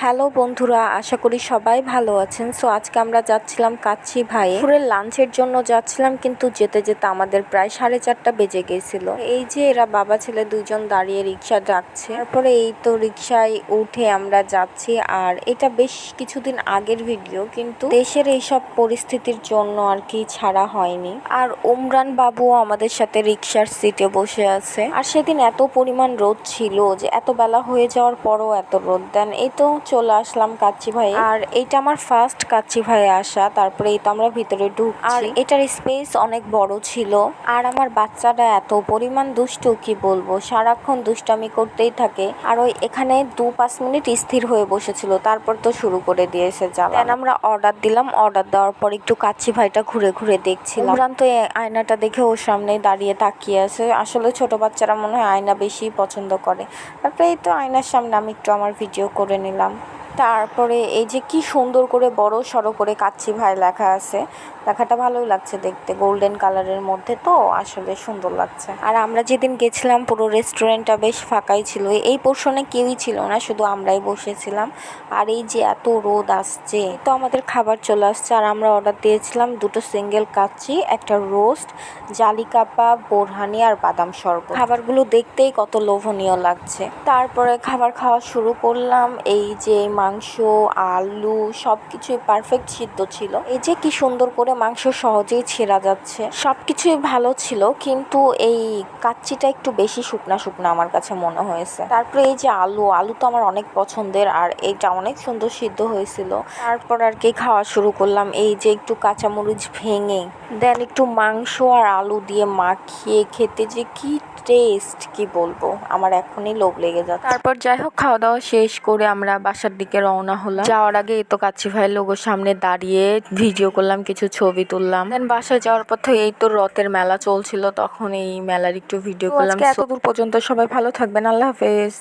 Hello বন্ধুরা, আশা করি সবাই ভালো আছেন। সো আজকে আমরা যাচ্ছিলাম কাচ্চি ভাই দুপুরের লাঞ্চের জন্য যাচ্ছিলাম, কিন্তু যেতে যেতে আমাদের প্রায় 4:30 বেজে গেছিল। এই যে এরা বাবা ছেলে দুইজন দাঁড়িয়ে রিক্সা ডাকছে, তারপরে এই তো রিক্সায় উঠে আমরা যাচ্ছি। আর এটা বেশ কিছুদিন আগের ভিডিও, কিন্তু দেশের এইসব পরিস্থিতির জন্য আর কি ছাড়া হয়নি। আর উমরান বাবুও আমাদের সাথে রিক্সার সিটে বসে আছে। আর সেদিন এত পরিমাণ রোদ ছিল যে এত বেলা হয়ে যাওয়ার পরও এত রোদ দেন। এই তো চলে আসলাম কাচ্চি ভাই। আর এইটা আমার ফার্স্ট কাচ্চি ভাই আসা। তারপরে এই তো আমরা ভিতরে ঢুকছি। আর এটার স্পেস অনেক বড় ছিল। আর আমার বাচ্চাটা এত পরিমাণ দুষ্টু, কি বলবো, সারাক্ষণ দুষ্টামি করতেই থাকে। আর ওই এখানে 2-5 মিনিট স্থির হয়ে বসেছিল, তারপর তো শুরু করে দিয়েছে জ্বালা। দেন আমরা অর্ডার দিলাম। অর্ডার দেওয়ার পর একটু কাচ্চি ভাইটা ঘুরে ঘুরে দেখছিলাম। উমরান তো আয়নাটা দেখে ওর সামনে দাঁড়িয়ে তাকিয়ে আছে। আসলে ছোট বাচ্চারা মনে হয় আয়না বেশি পছন্দ করে। তারপরে এই তো আয়নার সামনে আমি একটু আমার ভিডিও করে নিলাম। তারপরে এই যে কি সুন্দর করে বড় সড়ো করে কাচ্চি ভাই লেখা আছে, লেখাটা ভালোই লাগছে দেখতে, গোল্ডেন কালারের মধ্যে, তো আসলে সুন্দর লাগছে। আর আমরা যেদিন গেছিলাম পুরো রেস্টুরেন্টটা বেশ ফাঁকাই ছিল, এই পোর্শনে কেউই ছিল না, শুধু আমরাই বসেছিলাম। আর এই যে এত রোদ আসছে, তো আমাদের খাবার চলে আসছে। আর আমরা অর্ডার দিয়েছিলাম 2টো সিঙ্গেল কাচ্চি, একটা রোস্ট, জালি কাবাব, বোরহানি আর বাদাম শরবত। খাবারগুলো দেখতেই কত লোভনীয় লাগছে। তারপরে খাবার খাওয়া শুরু করলাম। এই যে মাংস, আলু সবকিছুই পারফেক্ট সিদ্ধ ছিল। এই যে কি সুন্দর করে মাংস সহজেই ছেঁড়া যাচ্ছে, সবকিছুই ভালো ছিল, কিন্তু এই কাচ্চিটা একটু বেশি শুকনা শুকনা আমার কাছে মনে হয়েছে। তারপরে এই যে আলু তো আমার অনেক পছন্দের, আর এইটা অনেক সুন্দর সিদ্ধ হয়েছিল। তারপর আর কি খাওয়া শুরু করলাম। এই যে একটু কাঁচামরিচ ভেঙে দেন একটু মাংস আর আলু দিয়ে মাখিয়ে খেতে যে কি টেস্ট, কি বলবো, আমার এখনই লোভ লেগে যাচ্ছে। তারপর যাই হোক, খাওয়া দাওয়া শেষ করে আমরা বাসার দিকে রওনা হলাম। যাওয়ার আগে এই তো কাচ্চি ভাইয়ের লোগোর সামনে দাঁড়িয়ে ভিডিও করলাম, কিছু ছবি তুললাম। দেন বাসায় যাওয়ার পথে এই তো রথের মেলা চলছিল, তখন এই মেলার একটু ভিডিও করলাম। এত দূর পর্যন্ত সবাই ভালো থাকবেন, আল্লাহ হাফেজ।